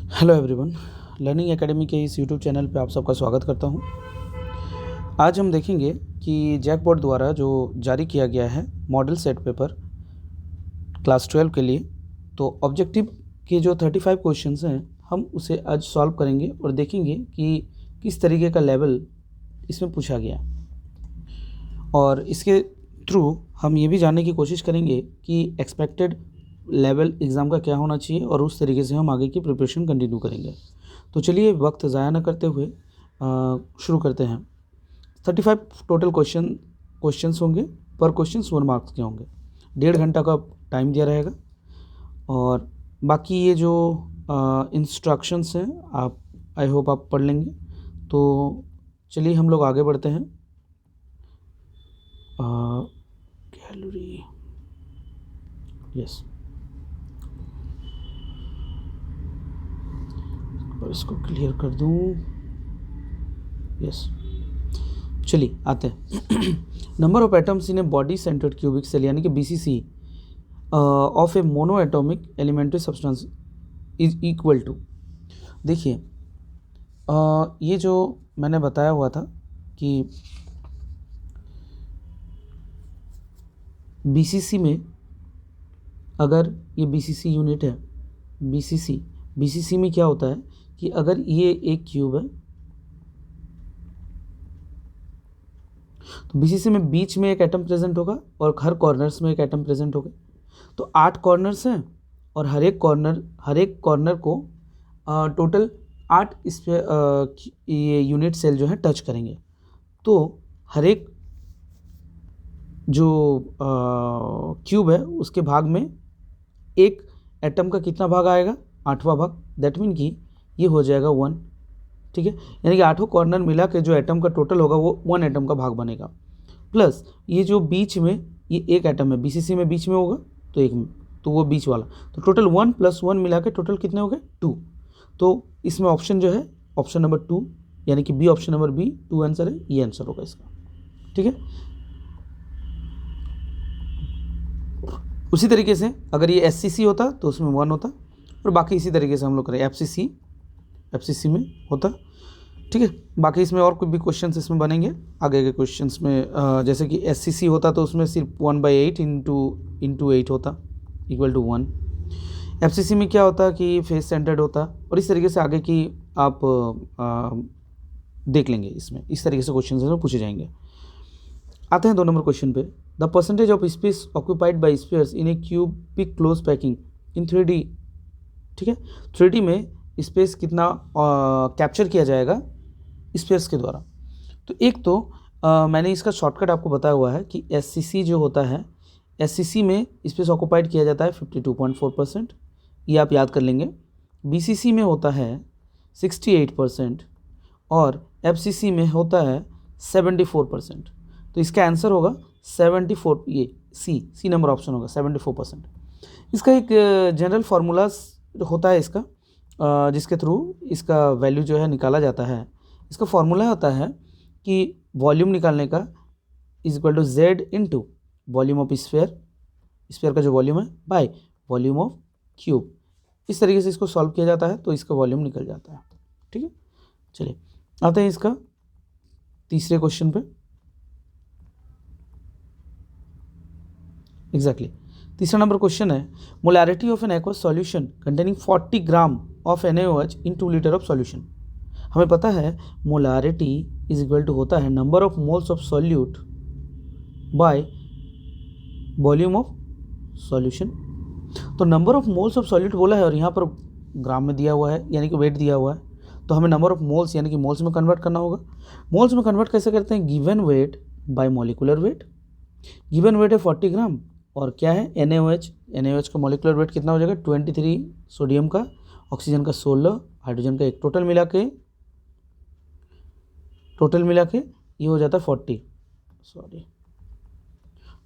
Hello everyone, learning academy के इस YouTube channel पे आप सबका स्वागत करता हूं। आज हम देखेंगे कि जैक बोर्ड द्वारा जो जारी किया गया है मॉडल सेट पेपर क्लास 12 के लिए, तो ऑब्जेक्टिव के जो 35 क्वेश्चंस हैं हम उसे आज सॉल्व करेंगे और देखेंगे कि किस तरीके का लेवल इसमें पूछा गया, और इसके थ्रू हम ये भी जानने की कोशिश करेंगे कि एक्सपेक्टेड लेवल एग्ज़ाम का क्या होना चाहिए और उस तरीके से हम आगे की प्रिपरेशन कंटिन्यू करेंगे। तो चलिए वक्त ज़ाया न करते हुए शुरू करते हैं। 35 टोटल क्वेश्चंस होंगे, पर क्वेश्चन 1 मार्क्स के होंगे। 1.5 घंटा का टाइम दिया रहेगा और बाकी ये जो इंस्ट्रक्शंस हैं आप आई होप आप पढ़ लेंगे। तो चलिए हम लोग आगे बढ़ते हैं। कैलोरी, यस, और इसको क्लियर कर दूं। यस, चलिए आते हैं। Number of atoms in a body centred cubic cell यानी कि BCC of a mono atomic elementary substance is equal to. देखिए ये जो मैंने बताया हुआ था कि BCC में, अगर ये BCC यूनिट है, BCC में क्या होता है कि अगर ये एक क्यूब है तो BCC में बीच में एक एटम प्रेजेंट होगा और हर कॉर्नर्स में एक एटम प्रेजेंट होगा। तो 8 कॉर्नर्स हैं और हर एक कॉर्नर को टोटल 8 इस पे ये यूनिट सेल जो है टच करेंगे। तो हर एक जो क्यूब है उसके भाग में एक एटम का कितना भाग आएगा, 8वां भाग। दैट मीन कि ये हो जाएगा 1, ठीक है। यानी कि 8 कॉर्नर मिला के जो एटम का टोटल होगा वो 1 एटम का भाग बनेगा। प्लस ये जो बीच में ये एक एटम है, BCC में बीच में होगा तो एक में, तो वो बीच वाला, तो टोटल 1 + 1 मिला के टोटल कितने हो गए 2। तो इसमें ऑप्शन जो है ऑप्शन नंबर 2 यानी कि B, option number B 2 answer है, ये आंसर होगा इसका, ठीक है। उसी तरीके से अगर ये SCC होता तो उसमें 1 होता और बाकी इसी तरीके से हम लोग करें FCC में होता, ठीक है। बाकी इसमें और कोई भी क्वेश्चंस इसमें बनेंगे आगे के क्वेश्चंस में। जैसे कि SCC होता तो उसमें सिर्फ 1/8 इंटू 8 होता इक्वल टू 1। FCC में क्या होता कि फेस सेंटर्ड होता, और इस तरीके से आगे की आप देख लेंगे। इसमें इस तरीके से क्वेश्चन पूछे जाएंगे। आते हैं 2 नंबर क्वेश्चन पे। The percentage of space occupied by spheres in A cubic close packing in 3D, ठीक है। 3D में स्पेस कितना कैप्चर किया जाएगा स्पेस के द्वारा। तो एक तो मैंने इसका शॉर्टकट आपको बताया हुआ है कि SCC जो होता है, SCC में स्पेस ऑक्यूपाइड किया जाता है 52.4%, ये आप याद कर लेंगे। BCC में होता है 68% और FCC में होता है 74%। तो इसका आंसर होगा 74, ये सी नंबर ऑप्शन होगा 74%। इसका एक जनरल फार्मूला होता है इसका, जिसके थ्रू इसका वैल्यू जो है निकाला जाता है। इसका फार्मूला होता है कि वॉल्यूम निकालने का is equal to Z into volume of sphere का जो वॉल्यूम है बाय वॉल्यूम ऑफ क्यूब। इस तरीके से इसको सॉल्व किया जाता है तो इसका वॉल्यूम निकल जाता है, ठीक है। चलिए आते हैं इसका तीसरे क्वेश्चन पे। एग्जैक्टली तीसरा नंबर क्वेश्चन है, molarity of an aqueous solution containing 40 gram of NaOH in 2 litre of solution. हमें पता है मोलैरिटी इज इक्वल टू होता है number of moles of solute by volume of solution. तो number of moles of solute बोला है और यहाँ पर ग्राम में दिया हुआ है यानी कि वेट दिया हुआ है, तो हमें नंबर ऑफ मोल्स यानी कि मोल्स में कन्वर्ट करना होगा। मोल्स में कन्वर्ट कैसे करते हैं, given weight by molecular weight. Given weight है 40 ग्राम और क्या है NaOH का मॉलिकुलर वेट कितना हो जाएगा 23, सोडियम का, ऑक्सीजन का 16, हाइड्रोजन का 1, टोटल मिला के ये हो जाता है 40,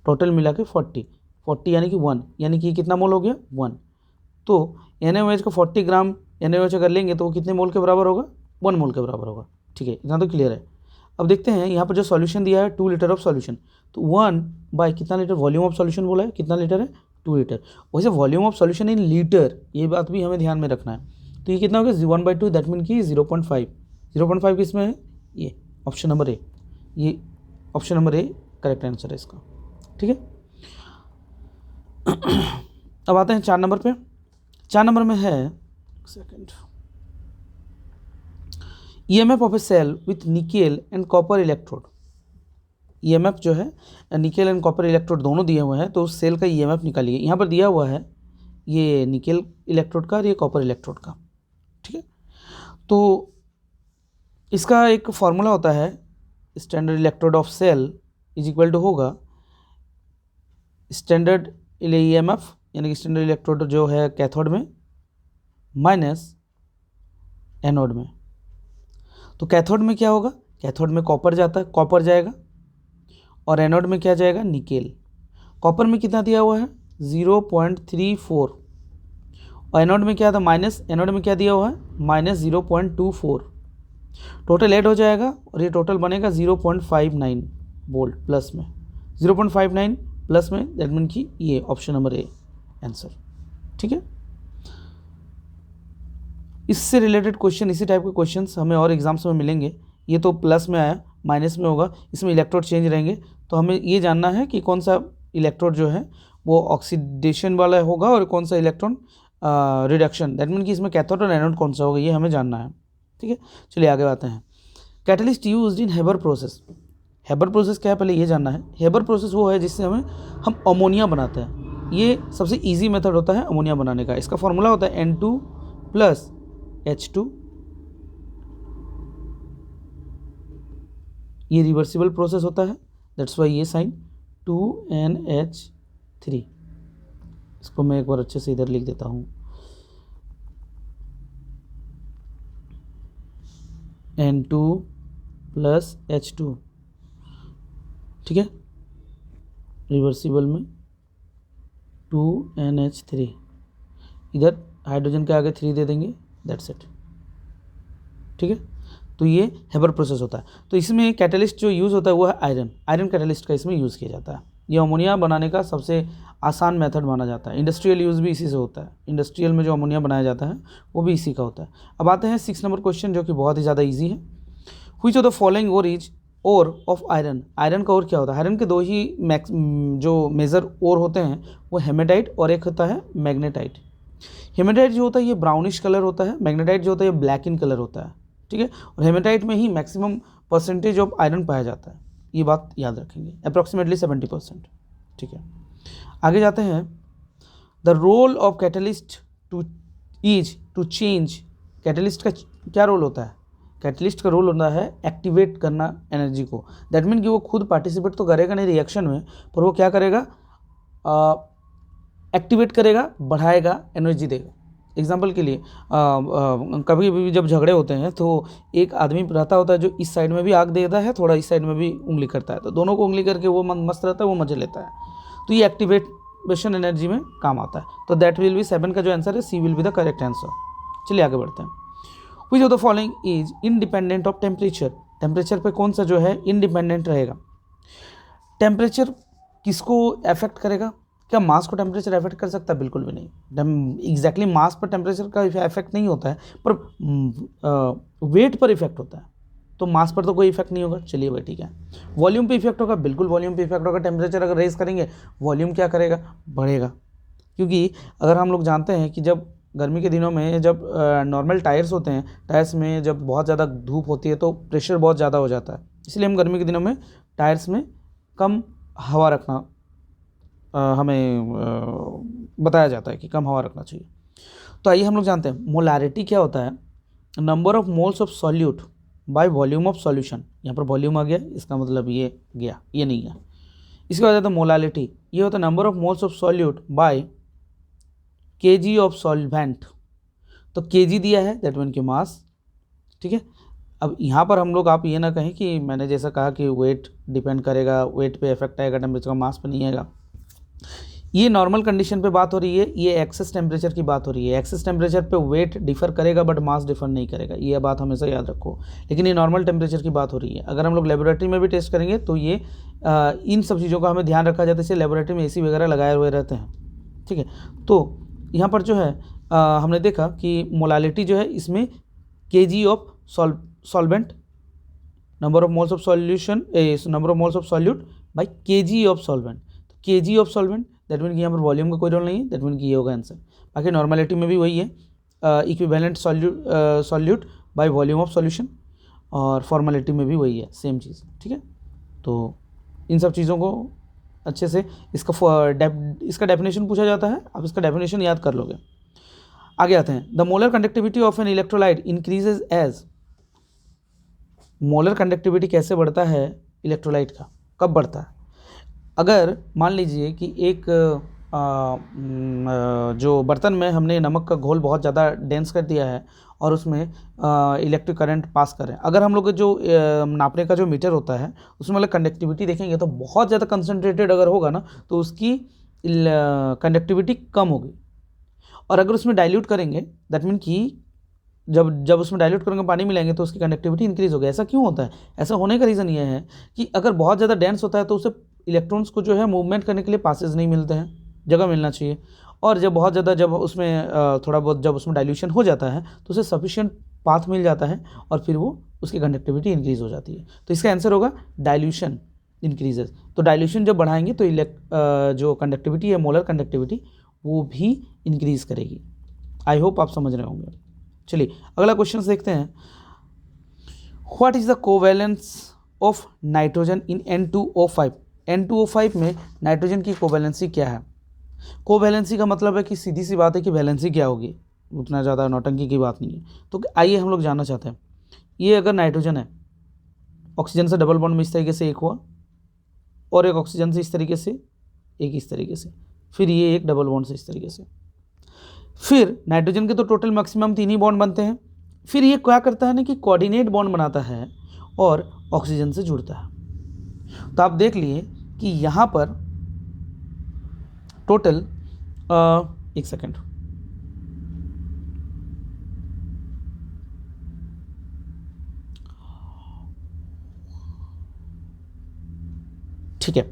टोटल मिला के 40 यानी कि 1, यानी कि कितना मोल हो गया 1। तो NaOH का 40 ग्राम NaOH अगर लेंगे तो वो कितने मोल के बराबर होगा, 1 मोल के बराबर होगा, ठीक है। इतना तो क्लियर है। अब देखते हैं यहाँ पर जो सॉल्यूशन दिया है 2 लीटर ऑफ सॉल्यूशन, तो 1 बाय कितना लीटर, वॉल्यूम ऑफ सॉल्यूशन बोला है कितना लीटर है 2 लीटर। वैसे volume of solution in litre, ये बात भी हमें ध्यान में रखना है। तो ये कितना होगा 1/2, दैट मीन कि 0.5। 0.5 किसमें है, ये ऑप्शन नंबर ए, ये option number A correct answer है इसका। ठीक है, अब आते हैं 4 नंबर पे। 4 नंबर में है second, EMF of a cell with nickel and copper electrode. EMF जो है निकेल एंड कॉपर इलेक्ट्रोड दोनों दिए हुए हैं, तो उस सेल का EMF निकालिए। यहाँ पर दिया हुआ है ये निकेल इलेक्ट्रोड का और ये कॉपर इलेक्ट्रोड का। ठीक है, तो इसका एक फॉर्मूला होता है, standard electrode of cell is equal to होगा स्टैंडर्ड EMF यानी कि स्टैंडर्ड इलेक्ट्रोड जो है कैथोड में माइनस एनोड में। तो कैथोड में क्या होगा, कैथोड में कॉपर जाता है, कॉपर जाएगा, और एनोड में क्या जाएगा, निकेल। कॉपर में कितना दिया हुआ है 0.34, और एनोड में क्या था माइनस, एनोड में क्या दिया हुआ है -0.24। टोटल ऐड हो जाएगा और ये टोटल बनेगा 0.59 वोल्ट प्लस में, 0.59 प्लस में, दैट मीन कि ये ऑप्शन नंबर ए आंसर। ठीक है, इससे रिलेटेड क्वेश्चन, इसी टाइप के क्वेश्चंस हमें और एग्जाम्स में मिलेंगे। ये तो प्लस में आया, माइनस में होगा, इसमें इलेक्ट्रोड चेंज रहेंगे, तो हमें ये जानना है कि कौन सा इलेक्ट्रोड जो है वो ऑक्सीडेशन वाला होगा और कौन सा इलेक्ट्रॉन रिडक्शन, दैट मीन कि इसमें कैथोड और एनोड कौन सा होगा, ये हमें जानना है। ठीक है, चलिए आगे आते हैं। Catalyst used in Haber process. Haber process क्या है पहले ये जानना है। हेबर प्रोसेस वो है जिससे हम अमोनिया बनाते हैं। ये सबसे इजी मेथड होता है अमोनिया बनाने का। इसका फॉर्मूला होता है N2 + H2। ये रिवर्सिबल प्रोसेस होता है, दैट्स वाई ये साइन 2NH3। इसको मैं एक बार अच्छे से इधर लिख देता हूँ, N2 + H2। ठीक है, रिवर्सिबल में 2NH3, इधर हाइड्रोजन के आगे 3 दे देंगे, दैट्स इट। ठीक है, तो ये हेबर प्रोसेस होता है। तो इसमें कैटलिस्ट जो यूज़ होता है वो है आयरन। आयरन कैटलिस्ट का इसमें यूज़ किया जाता है। ये अमोनिया बनाने का सबसे आसान मेथड माना जाता है। इंडस्ट्रियल यूज़ भी इसी से होता है। इंडस्ट्रियल में जो अमोनिया बनाया जाता है वो भी इसी का होता है। अब आते हैं 6 नंबर क्वेश्चन, जो कि बहुत ही ज़्यादा ईजी है। Which of the following ore is ore of iron. Iron का ओर क्या होता है, आयरन के 2 ही जो मेजर ओर होते हैं वो हेमेटाइट और एक होता है मैग्नेटाइट। हेमेटाइट जो होता है ये ब्राउनिश कलर होता है, मैग्नेटाइट जो होता है ये ब्लैक इन कलर होता है। ठीक है, और हेमेटाइट में ही मैक्सिमम परसेंटेज ऑफ आयरन पाया जाता है, ये बात याद रखेंगे, अप्रॉक्सीमेटली 70%। ठीक है, आगे जाते हैं। The role of catalyst to change. Catalyst का क्या रोल होता है, कैटलिस्ट का रोल होता है एक्टिवेट करना एनर्जी को। दैट मीन कि वो खुद पार्टिसिपेट तो करेगा नहीं रिएक्शन में, पर वो क्या करेगा, एक्टिवेट करेगा, बढ़ाएगा, एनर्जी देगा। एग्जाम्पल के लिए कभी भी जब झगड़े होते हैं तो एक आदमी रहता होता है जो इस साइड में भी आग देता है, थोड़ा इस साइड में भी उंगली करता है, तो दोनों को उंगली करके वो मस्त रहता है, वो मजे लेता है। तो ये एक्टिवेशन एनर्जी में काम आता है। तो दैट विल बी 7 का जो आंसर है, C will be the correct answer. चलिए आगे बढ़ते हैं। Which of the following is independent of temperature. Temperature पे कौन सा जो है इंडिपेंडेंट रहेगा। टेम्परेचर किसको अफेक्ट करेगा, क्या मास को टेम्परेचर अफेक्ट कर सकता है, बिल्कुल भी नहीं। एग्जैक्टली मास पर टेम्परेचर का इफेक्ट नहीं होता है, पर वेट पर इफेक्ट होता है। तो मास पर तो कोई इफेक्ट नहीं होगा, चलिए भाई ठीक है। वॉल्यूम पे इफेक्ट होगा, बिल्कुल वॉल्यूम पे इफेक्ट होगा। टेम्परेचर अगर रेज करेंगे वॉल्यूम क्या करेगा, बढ़ेगा। क्योंकि अगर हम लोग जानते हैं कि जब गर्मी के दिनों में जब नॉर्मल टायर्स होते हैं, टायर्स में जब बहुत ज़्यादा धूप होती है तो प्रेशर बहुत ज़्यादा हो जाता है, इसलिए हम गर्मी के दिनों में टायर्स में कम हवा रखना हमें बताया जाता है कि कम हवा रखना चाहिए। तो आइए हम लोग जानते हैं मोलारिटी क्या होता है। Number of moles of solute by volume of solution. यहाँ पर वॉल्यूम आ गया, इसका मतलब ये गया, ये नहीं गया। इसके बाद आता है मोलालिटी, ये होता है number of moles of solute bye kg of solvent. तो kg दिया है, दैट मीन की मास। ठीक है, अब यहाँ पर हम लोग आप ये ना कहें कि मैंने जैसा कहा कि वेट डिपेंड करेगा, वेट पे इफेक्ट आएगा टेम्परेचर का, मास पे नहीं आएगा। ये नॉर्मल कंडीशन पे बात हो रही है, ये एक्सेस टेम्परेचर की बात हो रही है। एक्सेस टेम्परेचर पे वेट डिफर करेगा बट मास डिफर नहीं करेगा, ये बात हमेशा याद रखो। लेकिन ये नॉर्मल टेम्परेचर की बात हो रही है। अगर हम लोग लेबोरेटरी में भी टेस्ट करेंगे तो ये इन सब चीज़ों का हमें ध्यान रखा जाता है, इसलिए लेबोरेटरी में AC वगैरह लगाए हुए रहते हैं। ठीक है, तो यहाँ पर जो है हमने देखा कि मोलालिटी जो है इसमें kg of solvent, number of moles of solution, number of moles of solute by kg of solvent. तो kg of solvent that mean कि यहाँ पर वॉल्यूम का कोई रोल नहीं है, दैट मीन कि ये होगा आंसर। बाकी नॉर्मेलिटी में भी वही है, equivalent solute by volume of solution, और फॉर्मेलिटी में भी वही है, सेम चीज़, ठीक है। तो इन सब चीज़ों को अच्छे से इसका डेफिनेशन पूछा जाता है, आप इसका डेफिनेशन याद कर लोगे। आगे आते हैं, the molar conductivity of an electrolyte increases as. Molar conductivity कैसे बढ़ता है इलेक्ट्रोलाइट का, कब बढ़ता है? अगर मान लीजिए कि एक जो बर्तन में हमने नमक का घोल बहुत ज़्यादा डेंस कर दिया है और उसमें इलेक्ट्रिक करंट पास कर रहे हैं, अगर हम लोग जो नापने का जो मीटर होता है उसमें मतलब कंडक्टिविटी देखेंगे तो बहुत ज़्यादा कंसनट्रेटेड अगर होगा ना तो उसकी कंडक्टिविटी कम होगी, और अगर उसमें डाइल्यूट करेंगे दैट मीन कि जब उसमें डाइल्यूट करेंगे पानी मिलाएंगे तो उसकी कंडक्टिविटी इंक्रीज़ होगी। ऐसा क्यों होता है? ऐसा होने का रीज़न ये है कि अगर बहुत ज़्यादा डेंस होता है तो उसे इलेक्ट्रॉन्स को जो है मूवमेंट करने के लिए पासेज नहीं मिलते हैं, जगह मिलना चाहिए, और जब बहुत ज़्यादा जब उसमें थोड़ा बहुत जब उसमें डाइल्यूशन हो जाता है तो उसे सफिशिएंट पाथ मिल जाता है और फिर वो उसकी कंडक्टिविटी इंक्रीज़ हो जाती है। तो इसका आंसर होगा डाइल्यूशन इंक्रीजेज। तो डाइल्यूशन जब बढ़ाएंगे तो जो कंडक्टिविटी है, मोलर कंडक्टिविटी, वो भी इंक्रीज़ करेगी। आई होप आप समझ रहे होंगे। चलिए अगला क्वेश्चन देखते हैं। What is the covalence of nitrogen in N2O5? N2O5 में नाइट्रोजन की कोवैलेंसी क्या है? कोवैलेंसी का मतलब है कि सीधी सी बात है कि वैलेंसी क्या होगी, उतना ज़्यादा नौटंकी की बात नहीं है। तो आइए हम लोग जानना चाहते हैं, ये अगर नाइट्रोजन है, ऑक्सीजन से डबल बॉन्ड में इस तरीके से एक हुआ, और एक ऑक्सीजन से इस तरीके से, एक इस तरीके से, फिर ये एक डबल बॉन्ड से इस तरीके से, फिर नाइट्रोजन के तो टोटल मैक्सिमम 3 ही बॉन्ड बनते हैं, फिर ये क्या करता है ना कि कोऑर्डिनेट बॉन्ड बनाता है और ऑक्सीजन से जुड़ता है। तो आप देख लिए कि यहाँ पर टोटल एक सेकेंड, ठीक है,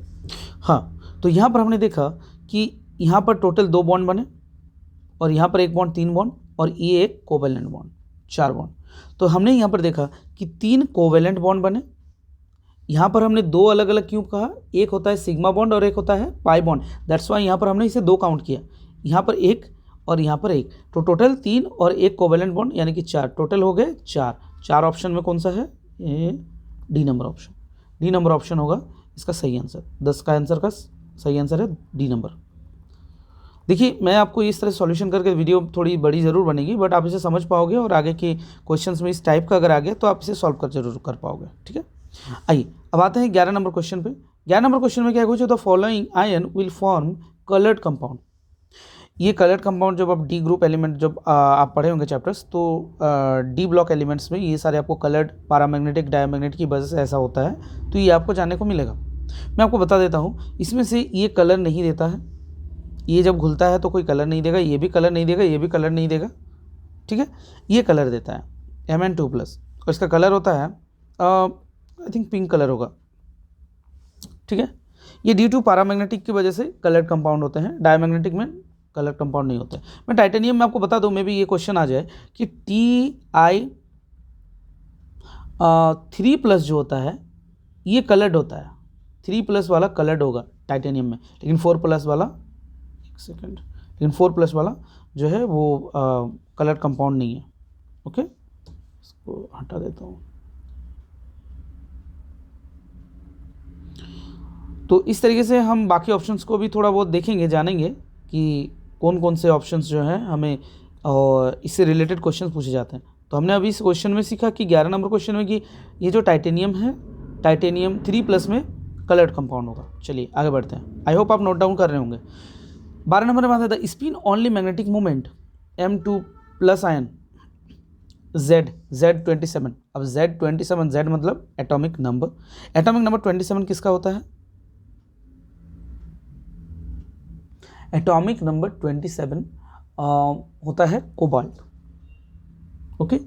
हाँ, तो यहाँ पर हमने देखा कि यहाँ पर टोटल 2 बॉन्ड बने, और यहाँ पर 1 बॉन्ड, 3 बॉन्ड, और ये एक कोवैलेंट बॉन्ड, 4 बॉन्ड। तो हमने यहाँ पर देखा कि 3 कोवैलेंट बॉन्ड बने। यहाँ पर हमने 2 अलग अलग क्यों कहा, एक होता है सिग्मा बॉन्ड और एक होता है पाई बॉन्ड, दैट्स वाई यहाँ पर हमने इसे 2 काउंट किया, यहाँ पर 1 और यहाँ पर 1, तो टोटल 3 और 1 कोवैलेंट बॉन्ड यानी कि 4, टोटल हो गए 4 ऑप्शन में कौन सा है? ये D number option, D number option होगा इसका सही आंसर। 10 का आंसर का सही आंसर है डी नंबर। देखिए मैं आपको इस तरह सॉल्यूशन करके वीडियो थोड़ी बड़ी ज़रूर बनेगी, बट आप इसे समझ पाओगे और आगे के क्वेश्चंस में इस टाइप का अगर आ गया तो आप इसे सॉल्व कर जरूर कर पाओगे, ठीक है। आइए अब आते हैं 11 नंबर क्वेश्चन पे। 11 नंबर क्वेश्चन में क्या कुछ है, the following ion will form coloured compound. ये कलर्ड कंपाउंड जब आप डी ग्रुप एलिमेंट जब आप पढ़े होंगे चैप्टर्स, तो डी ब्लॉक एलिमेंट्स में ये सारे आपको कलर्ड पैरामैग्नेटिक डायमैग्नेटिक की वजह से ऐसा होता है, तो ये आपको जानने को मिलेगा। मैं आपको बता देता हूँ, इसमें से ये कलर नहीं देता है, ये जब घुलता है तो कोई कलर नहीं देगा, ये भी कलर नहीं देगा, ये भी कलर नहीं देगा, ठीक है। ये कलर देता है Mn2+, और इसका कलर होता है आई थिंक पिंक कलर होगा, ठीक है। ये ड्यू टू पैरामैग्नेटिक की वजह से कलर्ड कंपाउंड होते हैं, डायमैग्नेटिक में कलर कंपाउंड नहीं होते। मैं टाइटेनियम में आपको बता दूं, मे भी ये क्वेश्चन आ जाए कि Ti3+ जो होता है ये कलर्ड होता है, 3+ वाला कलर्ड होगा टाइटेनियम में, लेकिन 4+ वाला, एक सेकेंड, लेकिन 4+ वाला जो है वो कलर्ड कंपाउंड नहीं है। ओके, इसको हटा देता हूँ। तो इस तरीके से हम बाकी ऑप्शंस को भी थोड़ा बहुत देखेंगे, जानेंगे कि कौन कौन से ऑप्शंस जो हैं हमें और इससे रिलेटेड क्वेश्चंस पूछे जाते हैं। तो हमने अभी इस क्वेश्चन में सीखा कि 11 नंबर क्वेश्चन में कि ये जो टाइटेनियम है, टाइटेनियम 3+ में कलर्ड कंपाउंड होगा। चलिए आगे बढ़ते हैं, आई होप आप नोट डाउन कर रहे होंगे। 12 नंबर में आता है the spin only magnetic moment M2+ ion Z27। अब Z27, Z मतलब एटॉमिक नंबर, एटॉमिक नंबर 27 किसका होता है? एटॉमिक नंबर 27 होता है कोबाल्ट। ओके,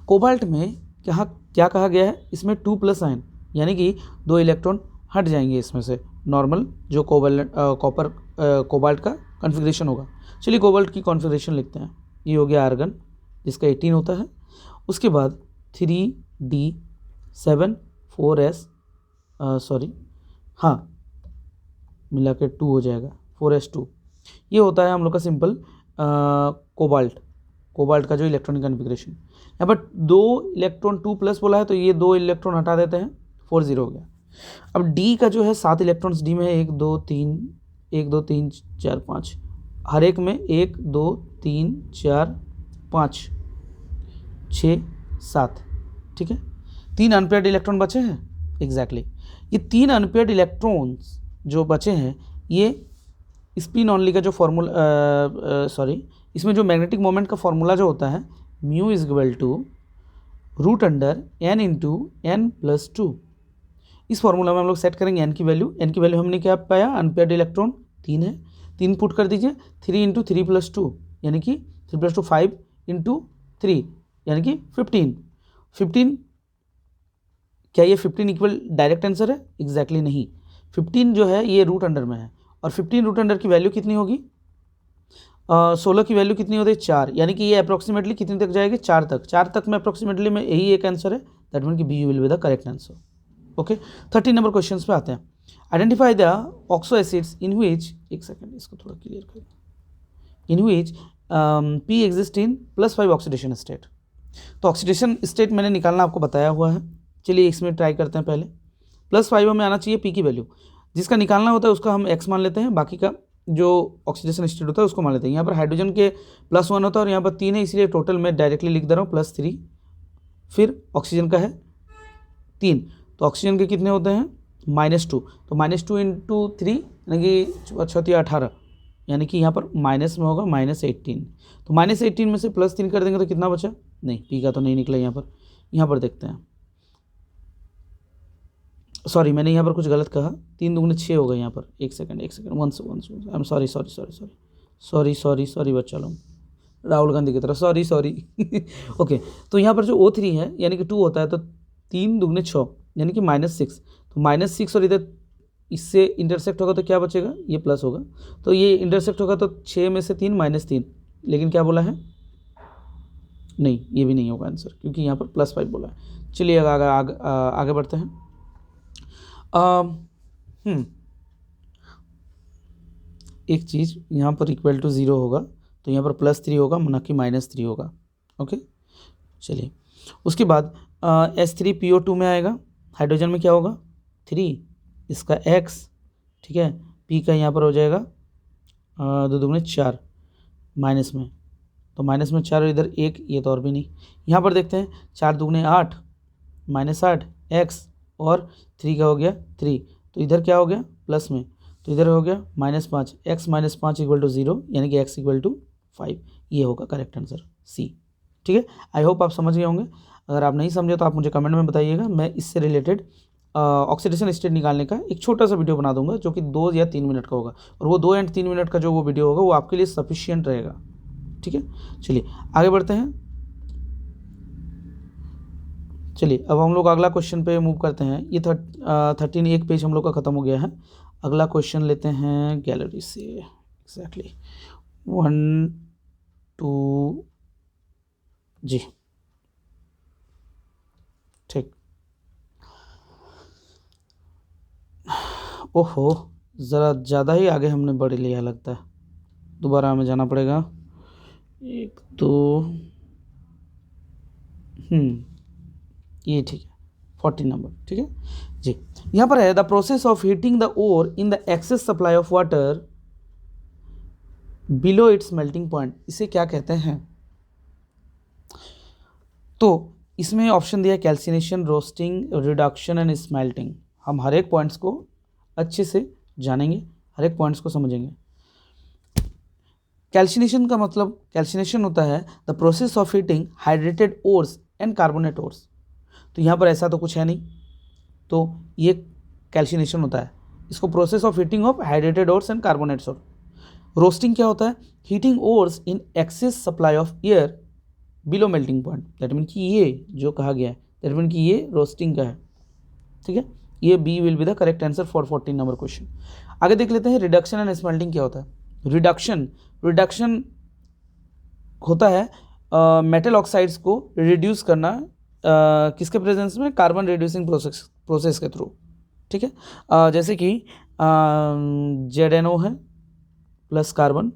कोबाल्ट में क्या कहा गया है, इसमें 2+ आयन, यानी कि 2 इलेक्ट्रॉन हट जाएंगे इसमें से, नॉर्मल जो कोबाल्ट का कॉन्फ़िगरेशन होगा। चलिए कोबाल्ट की कॉन्फ़िगरेशन लिखते हैं, ये हो गया आर्गन जिसका 18 होता है। उसके बाद 3D7 4S हाँ मिला के 2 हो जाएगा 4S2। ये होता है हम लोग का सिंपल कोबाल्ट का जो इलेक्ट्रॉनिक कन्फिग्रेशन। यहाँ पर 2 इलेक्ट्रॉन 2+ बोला है तो ये 2 इलेक्ट्रॉन हटा देते हैं 4 हो गया। अब डी का जो है 7 इलेक्ट्रॉन्स डी में है 1 2 3 4 5, हर एक में 1 2 3 4 5 6 7, ठीक है। 3 अनपेयर्ड इलेक्ट्रॉन बचे हैं एग्जैक्टली। ये 3 अनपेयर्ड इलेक्ट्रॉन्स जो बचे हैं ये स्पिन ऑनली का जो फॉर्मूला इसमें जो मैग्नेटिक मोमेंट का फॉर्मूला जो होता है mu is equal to √n into n+2। इस फॉर्मूला में हम लोग सेट करेंगे n की वैल्यू हमने क्या पाया, अनपेयर्ड इलेक्ट्रॉन 3 है, 3 पुट कर दीजिए, 3 इंटू 3+2 यानी कि 3+2 5 इंटू 3 यानी कि 15। क्या ये 15 इक्वल डायरेक्ट आंसर है? एग्जैक्टली नहीं। 15 जो है ये रूट अंडर में है और 15 रूट अंडर की वैल्यू कितनी होगी, 16 की वैल्यू कितनी होती है 4, यानी कि ये अप्रोक्सीमेटली कितनी तक जाएगी 4 तक में अप्रोक्सीमेटली में यही एक आंसर है, दैट मीन कि B will be the correct answer. Okay 13 number question पे आते हैं। Identify the oxo acids in which, एक सेकेंड इसको थोड़ा क्लियर करें, in which P exist in +5 oxidation state. तो ऑक्सीडेशन स्टेट मैंने निकालना आपको बताया हुआ है, चलिए इसमें ट्राई करते हैं। पहले +5 हमें आना चाहिए पी की वैल्यू, जिसका निकालना होता है उसका हम x मान लेते हैं, बाकी का जो ऑक्सीडेशन स्टेट होता है उसको मान लेते हैं। यहाँ पर हाइड्रोजन के +1 होता है और यहाँ पर 3 है, इसलिए टोटल मैं डायरेक्टली लिख दे रहा हूँ +3, फिर ऑक्सीजन का है 3, तो ऑक्सीजन के कितने होते हैं -2, तो -2 इंटू 3 यानी कि 18, यानी कि यहाँ पर माइनस में होगा -18, तो -18 में से +3 कर देंगे तो कितना बचा, नहीं पी का तो नहीं निकला। यहाँ पर देखते हैं, सॉरी मैंने यहाँ पर कुछ गलत कहा, 3 दूगुने 6 होगा यहाँ पर, एक सेकंड आई एम सॉरी बच्चा लोग, राहुल गांधी की तरह सॉरी ओके, तो यहाँ पर जो O3 है यानी कि 2 होता है, तो 3 दूगुने 6 यानी कि -6, तो -6 और इधर इससे इंटरसेक्ट होगा तो क्या बचेगा, ये प्लस होगा, तो ये इंटरसेक्ट होगा तो 6 में से 3 -3, लेकिन क्या बोला है, नहीं ये भी नहीं होगा आंसर क्योंकि यहाँ पर +5 बोला है। चलिए आगे बढ़ते हैं। एक चीज़ यहाँ पर इक्वल टू 0 होगा तो यहाँ पर +3 होगा ना कि -3 होगा। ओके चलिए उसके बाद H3PO2 में आएगा, हाइड्रोजन में क्या होगा 3, इसका X, ठीक है, P का यहाँ पर हो जाएगा 2 दूगुने 4 माइनस में, तो माइनस में 4 और इधर 1, ये तो और भी नहीं। यहाँ पर देखते हैं 4 दूगुने 8 -8 X और 3 का हो गया 3, तो इधर क्या हो गया प्लस में, तो इधर हो गया -5, x -5 इक्वल टू 0 यानी कि x इक्वल टू 5, ये होगा करेक्ट आंसर सी। ठीक है, आई होप आप समझ गए होंगे। अगर आप नहीं समझे तो आप मुझे कमेंट में बताइएगा, मैं इससे रिलेटेड ऑक्सीडेशन स्टेट निकालने का एक छोटा सा वीडियो बना दूंगा जो कि 2 या 3 मिनट का होगा, और वो 2 या 3 मिनट का जो वो वीडियो होगा वो आपके लिए सफिशियंट रहेगा। ठीक है, चलिए आगे बढ़ते हैं। चलिए अब हम लोग अगला क्वेश्चन पे मूव करते हैं। ये 13 एक पेज हम लोग का ख़त्म हो गया है। अगला क्वेश्चन लेते हैं गैलरी से, एग्जैक्टली 1 2 जी ठीक। ओहो ज़रा ज़्यादा ही आगे हमने बढ़ लिया लगता है, दोबारा हमें जाना पड़ेगा। 1 2 ये ठीक है 40 नंबर। ठीक है जी, यहाँ पर है the process of heating the ore in the excess supply of water below its melting point, इसे क्या कहते हैं? तो इसमें ऑप्शन दिया calcination, roasting, reduction and smelting. हम हर एक पॉइंट्स को अच्छे से जानेंगे, हर एक पॉइंट्स को समझेंगे। कैल्सिनेशन का मतलब, कैल्सिनेशन होता है the process of heating hydrated ores and carbonate ores. तो यहाँ पर ऐसा तो कुछ है नहीं, तो ये कैल्सिनेशन होता है। इसको process of heating of hydrated ores and carbonates ore. Roasting क्या होता है? Heating ores in excess supply of air below melting point. That mean कि ये जो कहा गया है दैट मीन कि ये रोस्टिंग का है। ठीक है, ये B will be the correct answer for 14 number question. आगे देख लेते हैं रिडक्शन एंड स्मेल्टिंग क्या होता है। रिडक्शन होता है मेटल ऑक्साइड्स को रिड्यूस करना किसके प्रेजेंस में, कार्बन रिड्यूसिंग प्रोसेस के थ्रू, ठीक है। जैसे कि ZnO है प्लस कार्बन,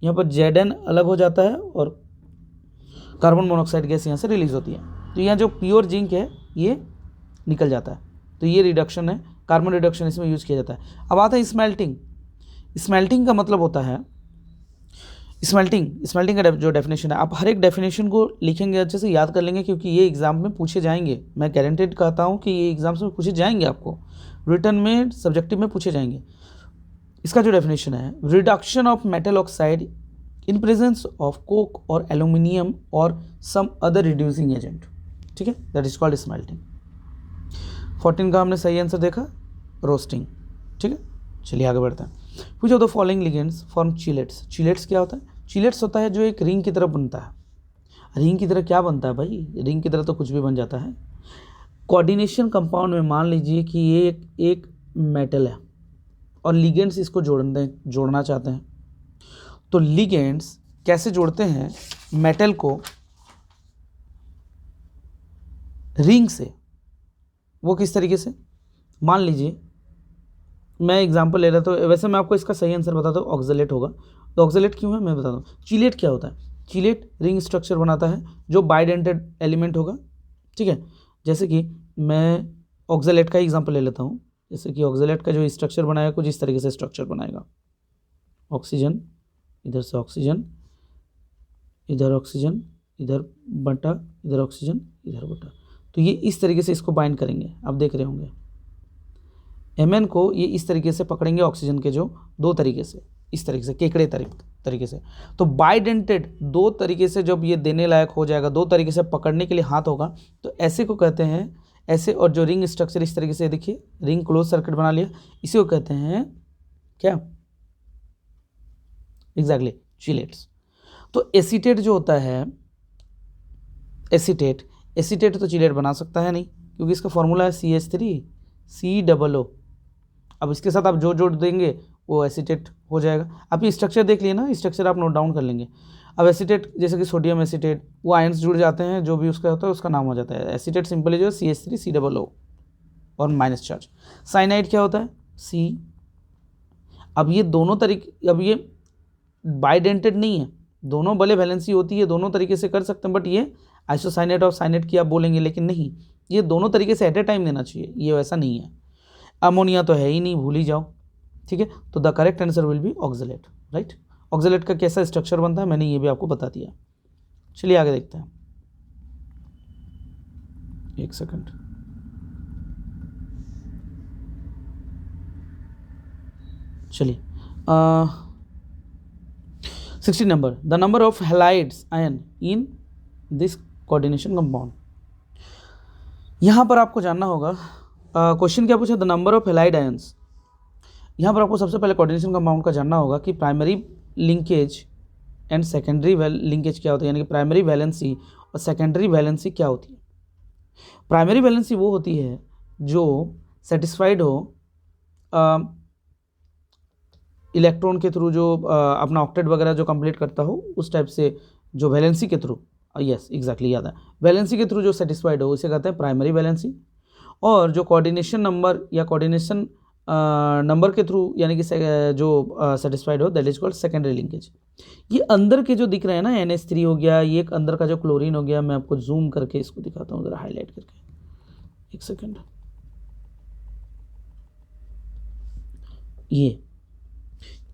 यहाँ पर Zn अलग हो जाता है और कार्बन मोनोऑक्साइड गैस यहाँ से रिलीज होती है, तो यहाँ जो प्योर जिंक है ये निकल जाता है, तो ये रिडक्शन है, कार्बन रिडक्शन इसमें यूज किया जाता है। अब आता है स्मेल्टिंग। स्मेल्टिंग का मतलब होता है, स्मेल्टिंग का जो डेफिनेशन है, आप हर एक डेफिनेशन को लिखेंगे, अच्छे से याद कर लेंगे, क्योंकि ये एग्जाम में पूछे जाएंगे। मैं गारंटेड कहता हूँ कि ये एग्जाम्स में पूछे जाएंगे, आपको रिटर्न में, सब्जेक्टिव में पूछे जाएंगे। इसका जो डेफिनेशन है, reduction of metal oxide in presence of Coke और एल्यूमिनियम और सम अदर रिड्यूसिंग एजेंट, ठीक है, दैट इज कॉल्ड स्मेल्टिंग। 14 का हमने सही आंसर देखा, रोस्टिंग, ठीक है। चलिए आगे बढ़ते हैं। Which of the following ligands form chelates. Chelates क्या होता है? चिलेट्स होता है जो एक रिंग की तरह बनता है। रिंग की तरह क्या बनता है भाई? रिंग की तरह तो कुछ भी बन जाता है। कोऑर्डिनेशन कंपाउंड में मान लीजिए कि ये एक मेटल है और लिगेंड्स इसको जोड़ना चाहते हैं, तो लिगेंड्स कैसे जोड़ते हैं मेटल को रिंग से? वो किस तरीके से? मान लीजिए मैं एग्जांपल ले रहा था, तो वैसे मैं आपको इसका सही आंसर बताता हूँ, ऑक्जेलेट होगा। तो ऑक्जेलेट क्यों है मैं बताता हूँ। चिलेट क्या होता है? चिलेट रिंग स्ट्रक्चर बनाता है जो बाइडेंटेड एलिमेंट होगा, ठीक है। जैसे कि मैं ऑक्जेलेट का एग्जांपल ले लेता हूँ। जैसे कि ऑक्जेलेट का जो स्ट्रक्चर बनाएगा कुछ इस तरीके से स्ट्रक्चर बनाएगा, ऑक्सीजन, इधर से ऑक्सीजन, इधर ऑक्सीजन, इधर बटा, इधर ऑक्सीजन, इधर बटा, तो ये इस तरीके से इसको बाइंड करेंगे। आप देख रहे होंगे Mn को ये इस तरीके से पकड़ेंगे ऑक्सीजन के, जो दो तरीके से, इस तरीके से केकड़े तरीके से। तो बाइडेंटेड दो तरीके से जब ये देने लायक हो जाएगा, दो तरीके से पकड़ने के लिए हाथ होगा, तो ऐसे को कहते हैं ऐसे। और जो रिंग स्ट्रक्चर इस तरीके से, देखिए रिंग क्लोज सर्किट बना लिया, इसी को कहते हैं क्या? Exactly chelates. तो एसीटेट जो होता है, एसीटेट तो चिलेट बना सकता है नहीं, क्योंकि इसका फॉर्मूला है CH3COO। अब इसके साथ आप जो जोड़ देंगे वो एसीटेट हो जाएगा। आप ये स्ट्रक्चर देख लिए ना, स्ट्रक्चर आप नोट डाउन कर लेंगे। अब एसीटेट जैसे कि सोडियम एसीटेट, वो आयंस जुड़ जाते हैं, जो भी उसका होता है उसका नाम हो जाता है एसीटेट। सिंपली जो है CH3COO और माइनस चार्ज। साइनाइड क्या होता है? C। अब ये दोनों तरीके, अब ये बाइडेंटेड नहीं है, दोनों भले वैलेंसी होती है, दोनों तरीके से कर सकते हैं, बट ये आइसोसाइनेट और साइनेट की आप बोलेंगे, लेकिन नहीं, ये दोनों तरीके से एट ए टाइम देना चाहिए, ये वैसा नहीं है। अमोनिया तो है ही नहीं, भूल ही जाओ, ठीक है। तो the correct answer will be oxalate, right. Oxalate का कैसा स्ट्रक्चर बनता है मैंने ये भी आपको बता दिया। चलिए आगे देखते हैं, एक सेकंड। चलिए 16 number, the number of halides ion in this coordination compound. यहाँ पर आपको जानना होगा, क्वेश्चन क्या पूछा? The number of halide ions. यहाँ पर आपको सबसे पहले कोऑर्डिनेशन कंपाउंड का जानना होगा कि primary linkage and secondary linkage क्या होता है, यानी कि प्राइमरी वैलेंसी और सेकेंडरी वैलेंसी क्या होती है। प्राइमरी वैलेंसी वो होती है जो सेटिस्फाइड हो इलेक्ट्रॉन के थ्रू, जो अपना ऑक्टेट वगैरह जो कंप्लीट करता हो, उस टाइप से जो वैलेंसी के थ्रू, यस एग्जैक्टली याद है, वैलेंसी के थ्रू जो सेटिस्फाइड हो उसे कहते हैं प्राइमरी वैलेंसी। और जो कोऑर्डिनेशन नंबर या कोऑर्डिनेशन नंबर के थ्रू यानी कि जो सेटिस्फाइड हो, that is called secondary linkage. ये अंदर के जो दिख रहे हैं ना, NH3 हो गया, ये एक अंदर का जो क्लोरीन हो गया, मैं आपको जूम करके इसको दिखाता हूँ, जरा हाईलाइट करके, एक सेकेंड।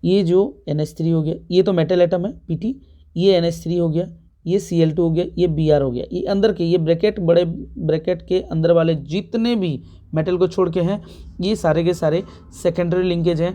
ये जो NH3 हो गया, ये तो मेटल एटम है PT, ये NH3 हो गया, ये Cl2 हो गया, ये Br हो गया, ये अंदर के, ये ब्रैकेट, बड़े ब्रैकेट के अंदर वाले जितने भी मेटल को छोड़ के हैं, ये सारे के सारे सेकेंडरी लिंकेज हैं,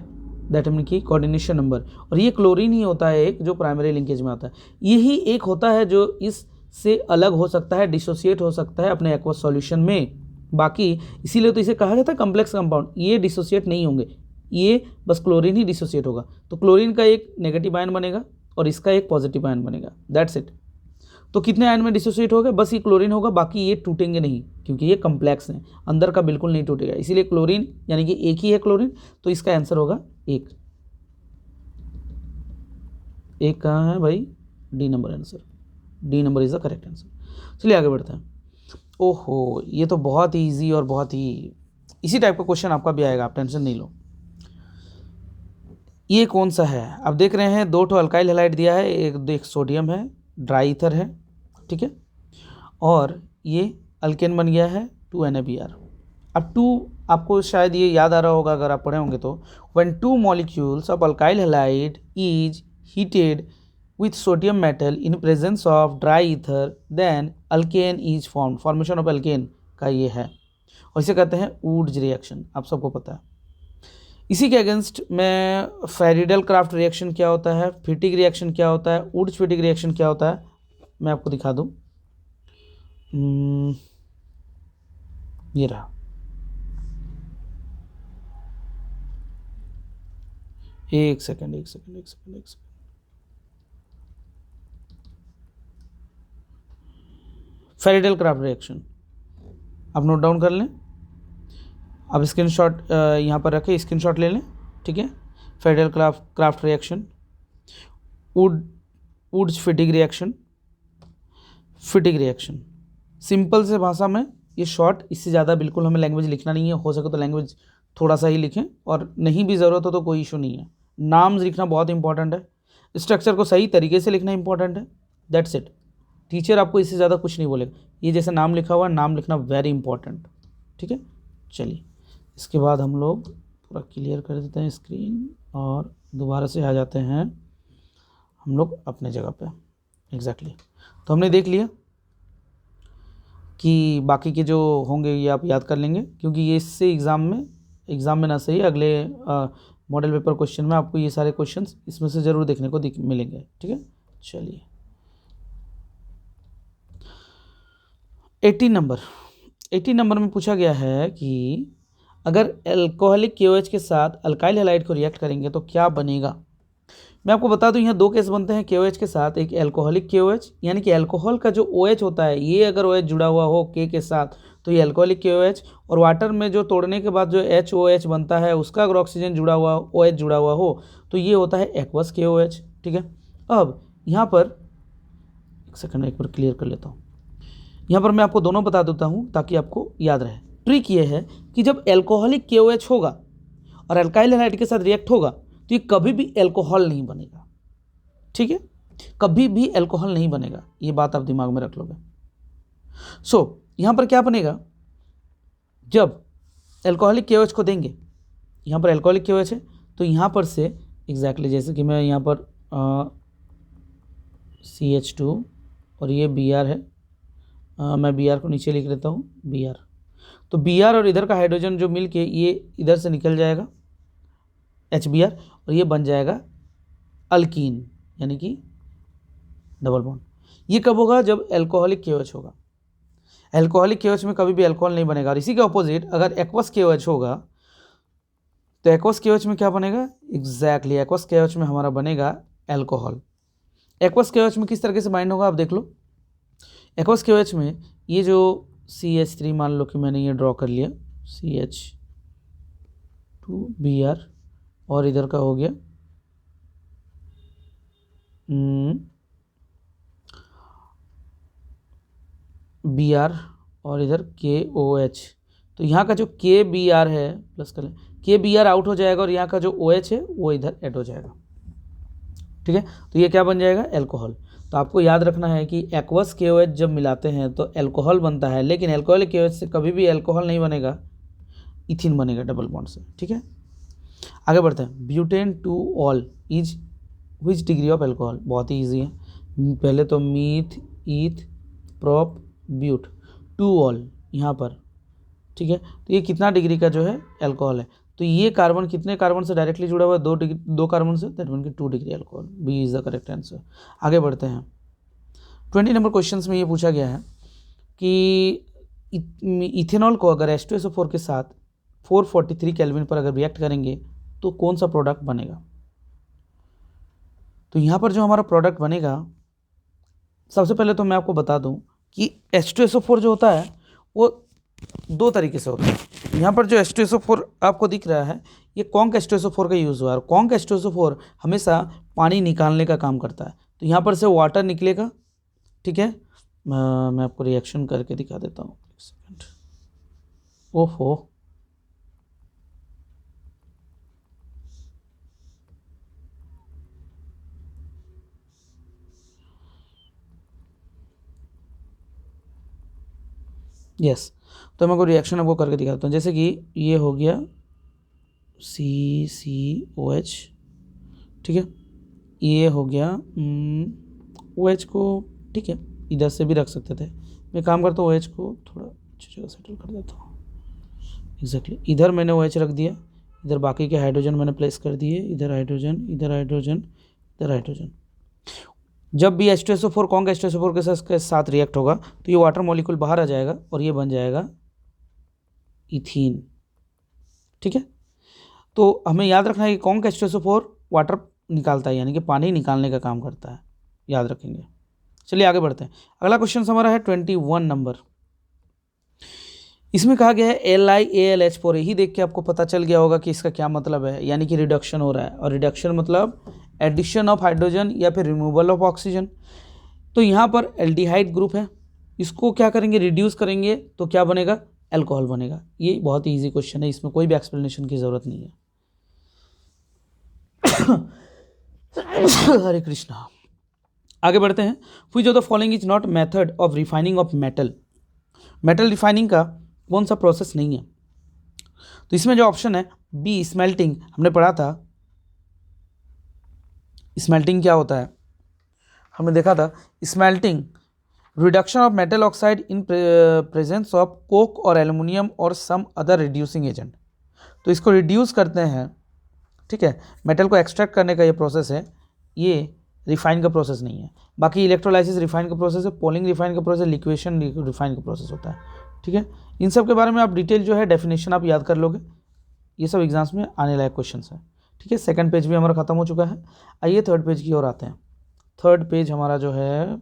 दैट मीन की कोऑर्डिनेशन नंबर। और ये क्लोरीन ही होता है एक जो प्राइमरी लिंकेज में आता है। यही एक होता है जो इससे अलग हो सकता है, डिसोसिएट हो सकता है अपने एक्वस सॉल्यूशन में। बाकी इसीलिए तो इसे कहा जाता है कम्प्लेक्स कंपाउंड। ये डिसोसिएट नहीं होंगे, ये बस क्लोरीन ही डिसोसिएट होगा। तो क्लोरीन का एक नेगेटिव आयन बनेगा और इसका एक पॉजिटिव आयन बनेगा, दैट्स इट। तो कितने आयन में डिसोसिएट होगा? बस ये क्लोरीन होगा, बाकी ये टूटेंगे नहीं, क्योंकि ये कम्प्लेक्स हैं, अंदर का बिल्कुल नहीं टूटेगा। इसीलिए क्लोरीन यानी कि एक ही है क्लोरीन, तो इसका आंसर होगा एक। एक कहाँ है भाई? D number answer, D number is the correct answer. चलिए आगे बढ़ते हैं। ओहो, ये तो बहुत ही ईजी और बहुत ही इसी टाइप का क्वेश्चन आपका भी आएगा, आप टेंशन नहीं लो। ये कौन सा है? आप देख रहे हैं 2 ठो अल्काइल हैलाइड दिया है, एक सोडियम है, ड्राई ईथर है, ठीक है, और ये अल्केन बन गया है 2 NaBr। अब 2 आपको शायद ये याद आ रहा होगा अगर आप पढ़े होंगे तो, when 2 molecules of alkyl halide is heated with sodium metal in presence of dry ether then alkane is formed। Formation of alkane का ये है और इसे कहते हैं वुड्स रिएक्शन, आप सबको पता है। इसी के अगेंस्ट में फैरिडल क्राफ्ट रिएक्शन क्या होता है, फिटिक रिएक्शन क्या होता है, वुड्स फिटिक रिएक्शन क्या होता है, मैं आपको दिखा दूं। ये रहा, एक सेकंड। फैरिडल क्राफ्ट रिएक्शन आप नोट डाउन कर लें, आप स्क्रीनशॉट यहाँ पर रखें, स्क्रीनशॉट ले लें, ठीक है। Friedel Crafts reaction, Wurtz Fittig reaction, simple से भाषा में ये शॉर्ट, इससे ज़्यादा बिल्कुल हमें लैंग्वेज लिखना नहीं है, हो सके तो लैंग्वेज थोड़ा सा ही लिखें और नहीं भी ज़रूरत हो तो कोई इशू नहीं है। नाम्स लिखना बहुत इंपॉर्टेंट है, स्ट्रक्चर को सही तरीके से लिखना इंपॉर्टेंट है, दैट्स इट। टीचर आपको इससे ज़्यादा कुछ नहीं बोलेगा, ये जैसे नाम लिखा हुआ, नाम लिखना वेरी इंपॉर्टेंट, ठीक है। चलिए इसके बाद हम लोग पूरा क्लियर कर देते हैं स्क्रीन और दोबारा से आ जाते हैं हम लोग अपने जगह पे। एग्जैक्टली तो हमने देख लिया कि बाकी के जो होंगे ये आप याद कर लेंगे, क्योंकि ये इससे एग्ज़ाम में ना सही अगले मॉडल पेपर क्वेश्चन में आपको ये सारे क्वेश्चंस इसमें से ज़रूर देखने को मिलेंगे, ठीक है। चलिए 18 नंबर में पूछा गया है कि अगर एल्कोहलिक KOH के साथ अल्काइल हैलाइड को रिएक्ट करेंगे तो क्या बनेगा। मैं आपको बता दूं यहाँ 2 केस बनते हैं KOH के साथ, एक एल्कोहलिक KOH यानी कि अल्कोहल का जो OH होता है, ये अगर OH जुड़ा हुआ हो K के साथ तो ये एल्कोहलिक KOH, और वाटर में जो तोड़ने के बाद जो HOH बनता है उसका अगर ऑक्सीजन जुड़ा हुआ OH जुड़ा हुआ हो तो ये होता है एक्वस KOH, ठीक है। अब यहाँ पर एक सेकंड, एक बार क्लियर कर लेता हूँ। यहाँ पर मैं आपको दोनों बता देता हूँ ताकि आपको याद रहे। ट्रिक ये है कि जब एल्कोहलिक KOH होगा और अल्काइल हैलाइड के साथ रिएक्ट होगा तो ये कभी भी एल्कोहल नहीं बनेगा, ठीक है, कभी भी एल्कोहल नहीं बनेगा, ये बात आप दिमाग में रख लोगे। सो यहाँ पर क्या बनेगा, जब एल्कोहलिक KOH को देंगे, यहाँ पर एल्कोहलिक KOH है तो यहाँ पर से एग्जैक्टली जैसे कि मैं यहाँ पर CH2 और ये Br है, मैं Br को नीचे लिख लेता हूँ Br, तो Br और इधर का हाइड्रोजन जो मिल के ये इधर से निकल जाएगा HBr और ये बन जाएगा अल्कीन यानी कि डबल बॉन्ड। ये कब होगा, जब एल्कोहलिक KOH होगा। एल्कोहलिक KOH में कभी भी एल्कोहल नहीं बनेगा। और इसी के ऑपोजिट अगर एक्वस KOH होगा तो एक्वस KOH में क्या बनेगा, एग्जैक्टली एक्वस KOH में हमारा बनेगा एल्कोहल। एक्वस KOH में किस तरीके से बाइंड होगा आप देख लो। एक्वस KOH में ये जो CH3 मान लो कि मैंने ये ड्रॉ कर लिया, CH2Br और इधर का हो गया Br और इधर KOH, तो यहाँ का जो KBr है प्लस कर लें, KBr आउट हो जाएगा और यहाँ का जो OH है वो इधर ऐड हो जाएगा, ठीक है। तो ये क्या बन जाएगा, एल्कोहल। तो आपको याद रखना है कि एक्वस KOH जब मिलाते हैं तो एल्कोहल बनता है, लेकिन एल्कोहलिक KOH से कभी भी एल्कोहल नहीं बनेगा, इथिन बनेगा डबल बॉन्ड से, ठीक है। आगे बढ़ते हैं। Butane two ol is which degree of alcohol, बहुत ही ईजी है। पहले तो meth eth prop but two ol यहाँ पर, ठीक है। तो ये कितना डिग्री का जो है एल्कोहल है, तो ये कार्बन कितने कार्बन से डायरेक्टली जुड़ा हुआ है, 2 कार्बन से, दैट मीन कि 2 degree alcohol, B is the correct answer. आगे बढ़ते हैं। 20 नंबर क्वेश्चन में ये पूछा गया है कि इथेनॉल को अगर H2SO4 के साथ 443 केल्विन पर अगर रिएक्ट करेंगे तो कौन सा प्रोडक्ट बनेगा। तो यहाँ पर जो हमारा प्रोडक्ट बनेगा, सबसे पहले तो मैं आपको बता दूं कि H2SO4 जो होता है वो 2 तरीके से होता है। यहाँ पर जो H2SO4 आपको दिख रहा है ये कॉन्क H2SO4 का यूज़ हुआ है, और कॉन्क H2SO4 हमेशा पानी निकालने का काम करता है। तो यहाँ पर से वाटर निकलेगा, ठीक है। मैं आपको रिएक्शन करके दिखा देता हूँ, एक सेकेंड। ओहो, यस, तो मैं कोई रिएक्शन आपको करके दिखाता हूँ। जैसे कि ये हो गया CCOH, ठीक है, ये हो गया OH को, ठीक है, इधर से भी रख सकते थे। मैं काम करता हूँ OH को थोड़ा अच्छी जगह सेटल कर देता हूँ। एग्जैक्टली इधर मैंने OH रख दिया, इधर बाकी के हाइड्रोजन मैंने प्लेस कर दिए, इधर हाइड्रोजन, इधर हाइड्रोजन, इधर हाइड्रोजन। जब भी H2SO4 कॉन्क H2SO4 के साथ रिएक्ट होगा तो ये वाटर मॉलिक्यूल बाहर आ जाएगा और ये बन जाएगा इथीन, ठीक है। तो हमें याद रखना है कि कॉन्क H2SO4 वाटर निकालता है, यानी कि पानी निकालने का काम करता है, याद रखेंगे। चलिए आगे बढ़ते हैं। अगला क्वेश्चन हमारा है 21 नंबर। इसमें कहा गया है LiAlH4। यही देख के आपको पता चल गया होगा कि इसका क्या मतलब है, यानी कि रिडक्शन हो रहा है, और रिडक्शन मतलब एडिशन ऑफ हाइड्रोजन या फिर रिमूवल ऑफ ऑक्सीजन। तो यहाँ पर एल्डिहाइड ग्रुप है, इसको क्या करेंगे, रिड्यूस करेंगे तो क्या बनेगा, अल्कोहल बनेगा। ये बहुत ही ईजी क्वेश्चन है, इसमें कोई भी एक्सप्लेनेशन की जरूरत नहीं है। हरे कृष्णा। आगे बढ़ते हैं। Which of the following is not method of refining of metal. Metal refining का कौन सा प्रोसेस नहीं है? तो इसमें जो ऑप्शन है बी, स्मेल्टिंग। हमने पढ़ा था स्मेल्टिंग क्या होता है, हमने देखा था smelting reduction of metal oxide in presence of Coke और एल्युमिनियम और सम अदर रिड्यूसिंग एजेंट। तो इसको रिड्यूस करते हैं, ठीक है, मेटल को एक्सट्रैक्ट करने का ये प्रोसेस है, ये रिफाइन का प्रोसेस नहीं है। बाकी इलेक्ट्रोलाइसिस रिफाइन का प्रोसेस है, पोलिंग रिफाइन का प्रोसेस, लिक्वेशन रिफाइन का प्रोसेस होता है, ठीक है। इन सब के बारे में आप डिटेल जो है डेफिनेशन आप याद कर लोगे, ये सब एग्जाम्स में आने लायक क्वेश्चन है, ठीक है। सेकंड पेज भी हमारा खत्म हो चुका है। आइए थर्ड पेज की ओर आते हैं। थर्ड पेज हमारा जो है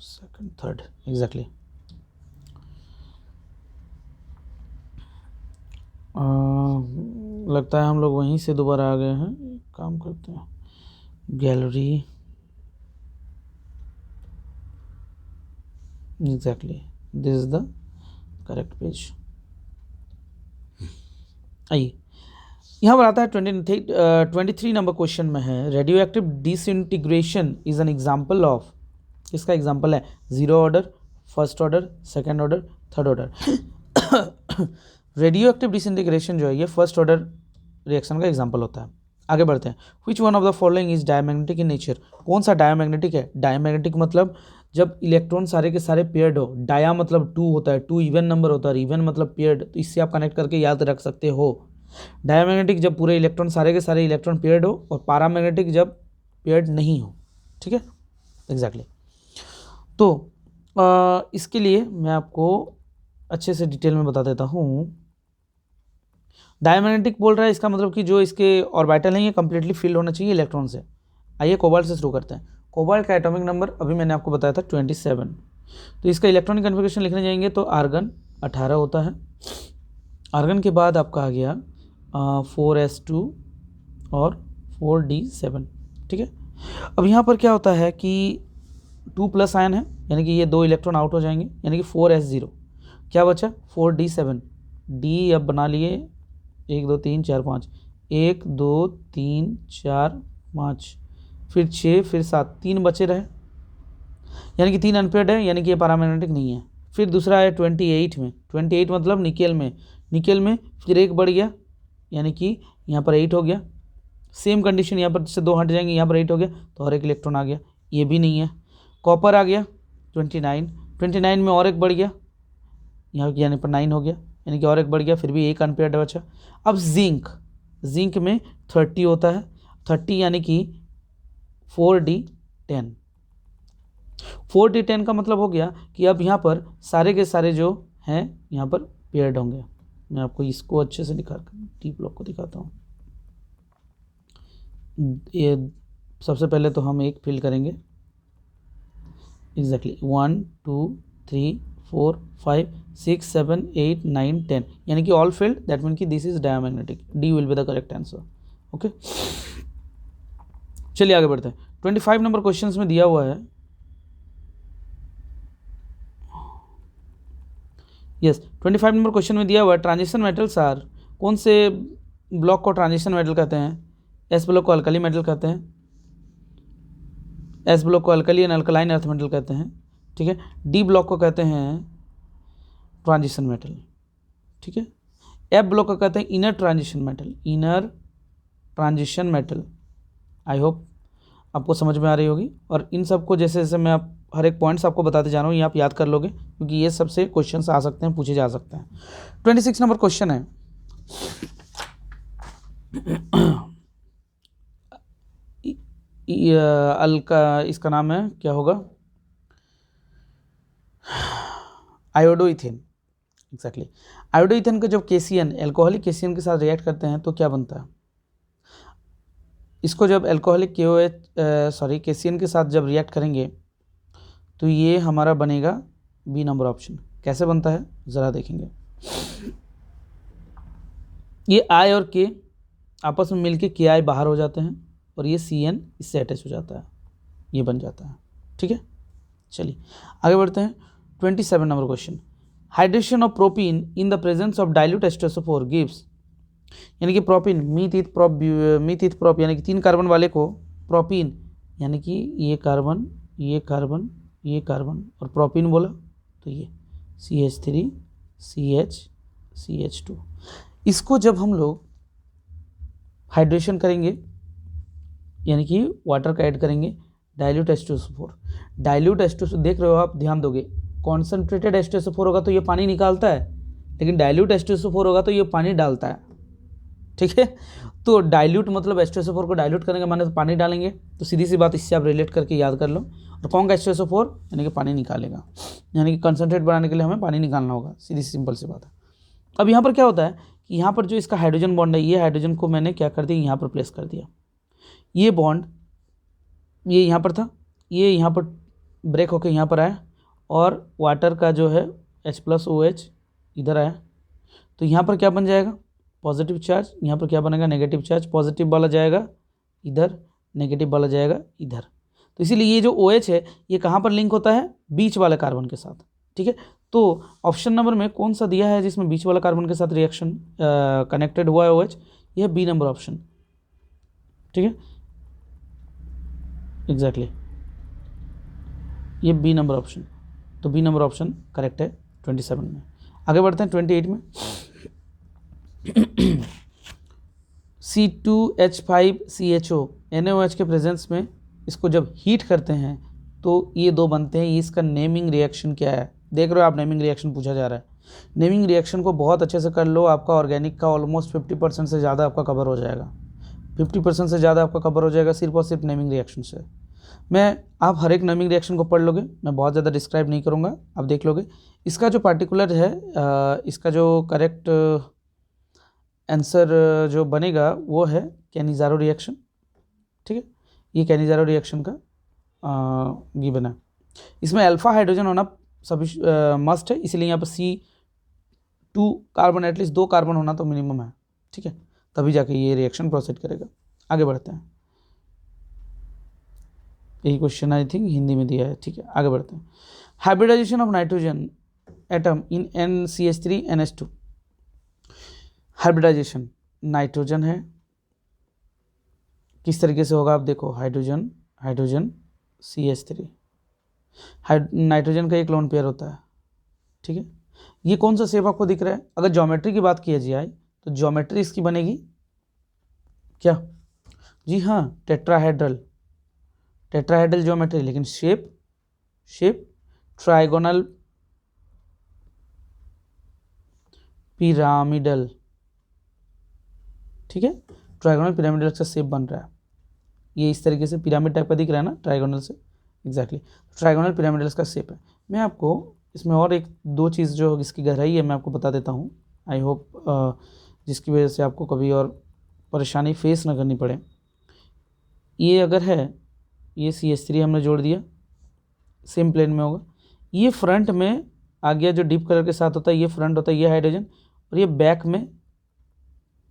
सेकंड थर्ड एग्जैक्टली लगता है हम लोग वहीं से दोबारा आ गए हैं। काम करते हैं, gallery, exactly this is the correct page. आइए यहाँ पर आता है 23 नंबर क्वेश्चन में है, radio active disintegration is an example of. इसका एग्जाम्पल है zero order, first order, second order, third order. Radio active disintegration जो है ये फर्स्ट ऑर्डर रिएक्शन का एग्जाम्पल होता है। आगे बढ़ते हैं। Which one of the following is diamagnetic in nature. कौन सा डायमैग्नेटिक है? डायमैग्नेटिक मतलब जब इलेक्ट्रॉन सारे के सारे पेयर्ड हो। डाया मतलब 2 होता है, 2 इवन नंबर होता है, इवन मतलब पेयर्ड, तो इससे आप कनेक्ट करके याद रख सकते हो। डायमैग्नेटिक जब पूरे इलेक्ट्रॉन सारे के सारे इलेक्ट्रॉन पेयर्ड हो, और पैरामैग्नेटिक जब पेयर्ड नहीं हो, ठीक है, एग्जैक्टली। तो इसके लिए मैं आपको अच्छे से डिटेल में बता देता हूँ। डायमैग्नेटिक बोल रहा है, इसका मतलब कि जो इसके ऑर्बिटल हैं ये कंप्लीटली फिल होना चाहिए इलेक्ट्रॉन से। आइए कोबाल्ट से शुरू करते हैं। कोबाल्ट का एटॉमिक नंबर अभी मैंने आपको बताया था 27। तो इसका इलेक्ट्रॉनिक कन्फिगरेशन लिखने जाएंगे तो आर्गन 18 होता है। आर्गन के बाद आपका आ गया 4s2 और 4d7, ठीक है। अब यहाँ पर क्या होता है कि 2+ आयन है, यानी कि ये 2 इलेक्ट्रॉन आउट हो जाएंगे, यानी कि 4s0। क्या बचा? 4d7। डी अब बना लिए 1 2 3 4 5, 1 2 3 4 5, फिर 6, फिर 7, 3 बचे रहे, यानी कि 3 अनपेयर्ड है, यानी कि ये पैरामैग्नेटिक नहीं है। फिर दूसरा है 28 में, 28 मतलब निकेल में, निकेल में फिर 1 बढ़ गया, यानी कि यहाँ पर 8 हो गया। सेम कंडीशन यहाँ पर से 2 हट जाएंगे, यहाँ पर 8 हो गया, तो और एक इलेक्ट्रॉन आ गया, ये भी नहीं है। कॉपर आ गया 29, 29 में और एक बढ़ गया, यहाँ यानी पर 9 हो गया, यानी कि और एक बढ़ गया, फिर भी एक अनपेयर्ड बचा। अब जिंक, जिंक में 30 होता है, 30 यानी कि 4d10। 4d10 का मतलब हो गया कि अब यहाँ पर सारे के सारे जो हैं यहाँ पर पेयर्ड होंगे। मैं आपको इसको अच्छे से दिखा डी ब्लॉक को दिखाता हूँ। ये सबसे पहले तो हम एक फिल करेंगे, एग्जैक्टली 1 2 3 4 5 6 7 8 9 10, यानी कि ऑल फिल्ड, दैट मीन कि this is diamagnetic. D will be the correct answer, okay. चलिए आगे बढ़ते हैं। 25 नंबर क्वेश्चन में दिया हुआ है, यस 25 नंबर क्वेश्चन में दिया हुआ है ट्रांजिशन मेटल्स आर, कौन से ब्लॉक को ट्रांजिशन मेटल कहते हैं? एस ब्लॉक को अल्कली मेटल कहते हैं, एस ब्लॉक को alkali and alkaline earth metal कहते हैं, ठीक है। डी ब्लॉक को कहते हैं ट्रांजिशन मेटल, ठीक है। एफ ब्लॉक को कहते हैं inner transition metal, inner transition metal. I hope आपको समझ में आ रही होगी। और इन सब को जैसे जैसे मैं आप हर एक पॉइंट्स आपको बताते जा रहा हूँ, ये आप याद कर लोगे क्योंकि ये सबसे क्वेश्चंस आ सकते हैं, पूछे जा सकते हैं। 26 नंबर क्वेश्चन है, अल्का, इसका नाम है क्या होगा, आयोडोइथेन, एग्जैक्टली। आयोडोइथेन का जब केसीएन एल्कोहलिक केसीएन के साथ रिएक्ट करते हैं तो क्या बनता है? इसको जब एल्कोहलिक केसीएन के साथ जब रिएक्ट करेंगे तो ये हमारा बनेगा बी नंबर ऑप्शन। कैसे बनता है ज़रा देखेंगे। ये आई और के आपस में मिलके के आई बाहर हो जाते हैं और ये सी एन इससे अटैच हो जाता है, ये बन जाता है, ठीक है। चलिए आगे बढ़ते हैं। 27 number question, hydration of propene in the presence of dilute H2SO4 gives, यानी कि प्रोपीन मीथ ईथ प्रोप यानी कि 3 कार्बन वाले को प्रोपीन, यानी कि ये कार्बन ये कार्बन ये कार्बन और प्रोपीन बोला तो ये CH3 CH2। इसको जब हम लोग हाइड्रेशन करेंगे यानी कि वाटर का ऐड करेंगे, डाइल्यूट H2SO4, डाइल्यूट H2SO देख रहे हो आप, ध्यान दोगे, कॉन्सेंट्रेटेड H2SO4 होगा तो ये पानी निकालता है, लेकिन डाइल्यूट H2SO4 होगा तो ये पानी डालता है, ठीक है। तो डाइल्यूट मतलब H2SO4 को डाइल्यूट करेंगे माने तो पानी डालेंगे, तो सीधी सी बात इससे आप रिलेट करके याद कर लो। और कौन का H2SO4 यानी कि पानी निकालेगा, यानी कि कंसनट्रेट बनाने के लिए हमें पानी निकालना होगा, सीधी सिंपल सी बात है। अब यहाँ पर क्या होता है कि यहाँ पर जो इसका हाइड्रोजन बॉन्ड है, ये हाइड्रोजन को मैंने क्या कर दिया, यहाँ पर प्लेस कर दिया। ये बॉन्ड ये यहाँ पर था, ये यहाँ पर ब्रेक होकर यहाँ पर आया और वाटर का जो है H+OH इधर आया, तो यहाँ पर क्या बन जाएगा, पॉजिटिव चार्ज, यहाँ पर क्या बनेगा, नेगेटिव चार्ज, पॉजिटिव वाला जाएगा इधर, नेगेटिव वाला जाएगा इधर। तो इसीलिए ये जो OH है ये कहाँ पर लिंक होता है, बीच वाले कार्बन के साथ, ठीक है। तो ऑप्शन नंबर में कौन सा दिया है जिसमें बीच वाला कार्बन के साथ रिएक्शन कनेक्टेड हुआ है OH, यह बी नंबर ऑप्शन, ठीक है, एग्जैक्टली ये बी नंबर ऑप्शन। तो बी नंबर ऑप्शन करेक्ट है 27 में। आगे बढ़ते हैं 28 में। C2H5CHO NaOH के प्रेजेंस में इसको जब हीट करते हैं तो ये दो बनते हैं, ये इसका नेमिंग रिएक्शन क्या है, देख रहे हो आप, नेमिंग रिएक्शन पूछा जा रहा है। नेमिंग रिएक्शन को बहुत अच्छे से कर लो, आपका ऑर्गेनिक का ऑलमोस्ट 50% से ज़्यादा आपका कवर हो जाएगा, 50% से ज़्यादा आपका कवर हो जाएगा सिर्फ और सिर्फ नेमिंग रिएक्शन से। आप हर एक नेमिंग रिएक्शन को पढ़ लोगे, मैं बहुत ज़्यादा डिस्क्राइब नहीं करूँगा, आप देख लोगे। इसका जो पार्टिकुलर है इसका जो करेक्ट आंसर जो बनेगा वो है कैनिज़ारो रिएक्शन, ठीक है। ये कैनिज़ारो रिएक्शन का गिवन है। इसमें अल्फा हाइड्रोजन होना सभी मस्ट है, इसलिए यहाँ पर C2 कार्बन, एटलीस्ट 2 कार्बन होना तो मिनिमम है, ठीक है, तभी जाके ये रिएक्शन प्रोसीड करेगा। आगे बढ़ते हैं, यही क्वेश्चन आई थिंक हिंदी में दिया है, ठीक है। आगे बढ़ते हैं। Hybridisation of nitrogen atom in NCH3NH2, hybridisation nitrogen है, किस तरीके से होगा आप देखो, हाइड्रोजन हाइड्रोजन CH3, नाइट्रोजन का एक लोन पेयर होता है, ठीक है। ये कौन सा शेप आपको दिख रहा है, अगर ज्योमेट्री की बात की जाए तो ज्योमेट्री इसकी बनेगी क्या, जी हाँ, टेट्राहेड्रल ज्योमेट्री, लेकिन शेप ट्राइगोनल पिरामिडल, ठीक है, ट्राइगोनल पिरामिडल का शेप बन रहा है, ये इस तरीके से पिरामिड टाइप का दिख रहा है ना ट्राइगोनल से, एग्जैक्टली ट्राइगोनल पिरामिडल्स का शेप है। मैं आपको इसमें और एक दो चीज़ जो इसकी गहराई है मैं आपको बता देता हूँ, आई होप जिसकी वजह से आपको कभी और परेशानी फेस ना करनी पड़े। ये अगर है, ये CH3 हमने जोड़ दिया, सेम प्लेन में होगा, ये फ्रंट में आ गया, जो डीप कलर के साथ होता है ये फ्रंट होता है, ये हाइड्रोजन, और ये बैक में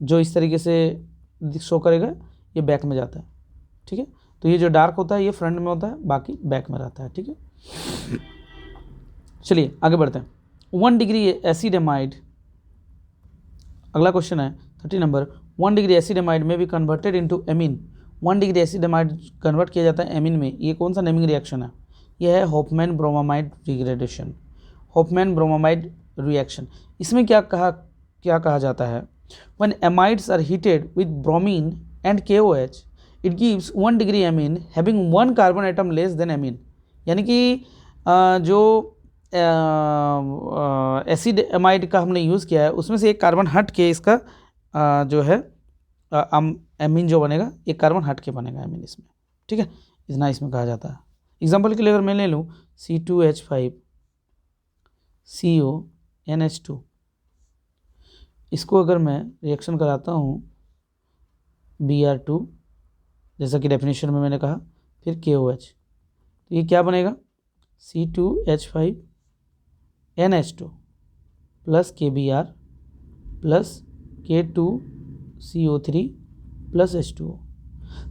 जो इस तरीके से शो करेगा ये बैक में जाता है, ठीक है। तो ये जो डार्क होता है ये फ्रंट में होता है, बाकी बैक में रहता है, ठीक है। चलिए आगे बढ़ते हैं। 1 डिग्री एसिड एमाइड, अगला क्वेश्चन है 30 नंबर। 1 डिग्री एसिड एमाइड में भी converted into amine. 1 degree acid amide convert किया जाता है एमीन में, ये कौन सा नेमिंग रिएक्शन है? यह है Hofmann bromamide degradation, Hofmann bromamide reaction. इसमें क्या कहा जाता है? When amides are heated with bromine and KOH it gives 1 degree amine having 1 carbon atom less than amine. यानी कि जो एसिड एमाइड का हमने यूज़ किया है उसमें से एक कार्बन हट के इसका जो है एमीन जो बनेगा, एक कार्बन हट के बनेगा एमीन इसमें, ठीक है। इतना इसमें कहा जाता है। एग्जाम्पल के लिए अगर मैं ले लूँ C2H5CONH2, इसको अगर मैं रिएक्शन कराता हूँ Br2, जैसा कि डेफिनेशन में मैंने कहा, फिर KOH, तो ये क्या बनेगा? C2H5NH2 plus KBr plus K2CO3 plus H2O।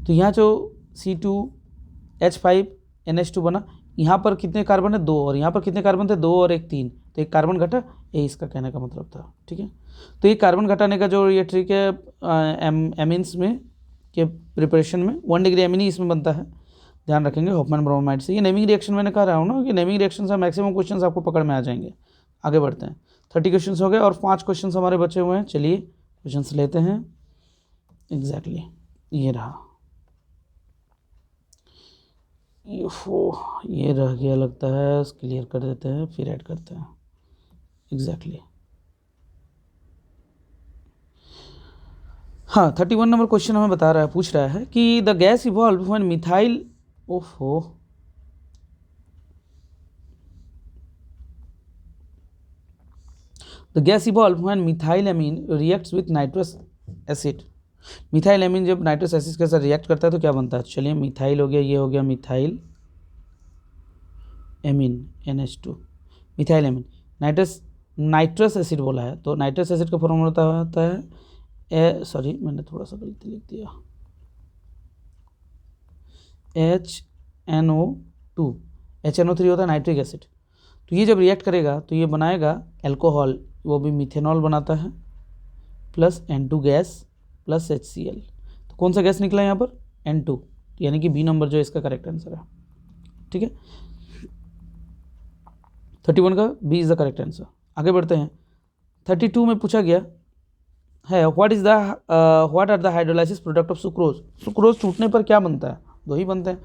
तो यहाँ जो C2H5NH2 बना, यहाँ पर कितने कार्बन है? 2, और यहाँ पर कितने कार्बन थे? 2 और 1 3, तो एक कार्बन घटा, ये इसका कहने का मतलब था, ठीक है। तो ये कार्बन घटाने का जो ये ट्रिक है एमीन्स में के प्रिपरेशन में, 1 डिग्री एमीन ही इसमें बनता है, ध्यान रखेंगे होफमैन ब्रोमामाइड से। ये नेमिंग रिएक्शन मैंने कहा रहा हूँ ना कि नेमिंग रिएक्शन से मैक्सिमम क्वेश्चन आपको पकड़ में आ जाएंगे। आगे बढ़ते हैं। 30 क्वेश्चन हो गए और 5 क्वेश्चन हमारे बचे हुए हैं। चलिए क्वेश्चन लेते हैं। एग्जैक्टली ये रहा, ये रह गया लगता है, क्लियर कर देते हैं फिर ऐड करते हैं। एग्जैक्टली हाँ, 31 नंबर क्वेश्चन हमें पूछ रहा है कि the gas evolve when methyl the gas evolve when methyl amine reacts with nitrous acid. Methyl amine जब नाइट्रस एसिड के साथ रिएक्ट करता है तो क्या बनता है? चलिए मिथाइल हो गया, ये हो गया methyl amine NH2, methyl amine, nitrous acid बोला है, तो नाइट्रस एसिड का फॉर्मूला होता है सॉरी मैंने थोड़ा सा गलती लिख दिया, HNO2, HNO3 होता है नाइट्रिक एसिड। तो ये जब रिएक्ट करेगा तो ये बनाएगा एल्कोहल, वो भी मिथेनॉल बनाता है, plus N2 gas plus HCl। तो कौन सा गैस निकला यहाँ पर? N2, यानी कि B नंबर जो इसका करेक्ट आंसर है, ठीक है। 31 का B is the correct answer. आगे बढ़ते हैं। 32 में पूछा गया है what are the hydrolysis product of sucrose. Sucrose टूटने पर क्या बनता है? 2 ही बनते हैं,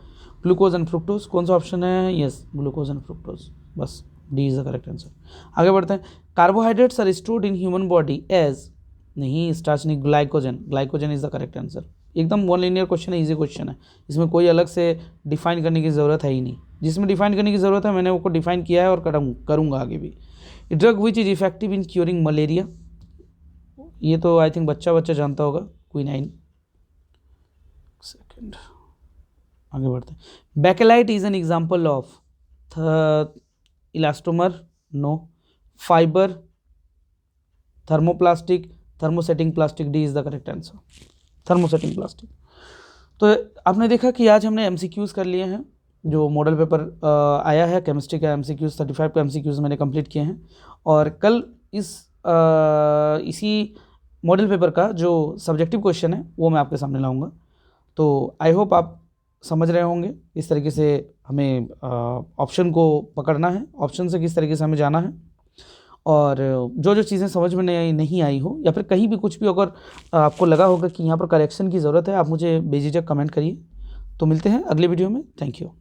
ग्लूकोज एंड फ्रुक्टोज। कौन सा ऑप्शन है? यस, ग्लूकोज एंड फ्रुक्टोज, बस D is the correct answer. आगे बढ़ते हैं। Carbohydrates are stored in human body as, नहीं स्टार्च नहीं, glycogen, glycogen is the correct answer. एकदम 1 लिनियर क्वेश्चन है, इजी क्वेश्चन है, इसमें कोई अलग से डिफाइन करने की ज़रूरत है ही नहीं। जिसमें डिफाइन करने की ज़रूरत है मैंने वो डिफाइन किया है और करूँगा आगे भी। Drug which is effective in curing malaria, ये तो आई थिंक बच्चा जानता होगा, क्विनाइन। सेकेंड, आगे बढ़ते हैं। Bakelite is an example of elastomer, no. Fibre, thermoplastic, thermosetting plastic, D is the correct answer, thermosetting plastic. तो आपने देखा कि आज हमने MCQs कर लिए हैं, जो मॉडल पेपर आया है केमिस्ट्री का MCQs 35 का MCQs मैंने कंप्लीट किए हैं, और कल इसी मॉडल पेपर का जो सब्जेक्टिव क्वेश्चन है वो मैं आपके सामने लाऊंगा। तो आई होप आप समझ रहे होंगे इस तरीके से हमें ऑप्शन को पकड़ना है, ऑप्शन से किस तरीके से हमें जाना है, और जो चीज़ें समझ में नहीं आई हो या फिर कहीं भी कुछ भी अगर आपको लगा होगा कि यहाँ पर करेक्शन की ज़रूरत है, आप मुझे बेझिझक कमेंट करिए। तो मिलते हैं अगले वीडियो में। Thank you.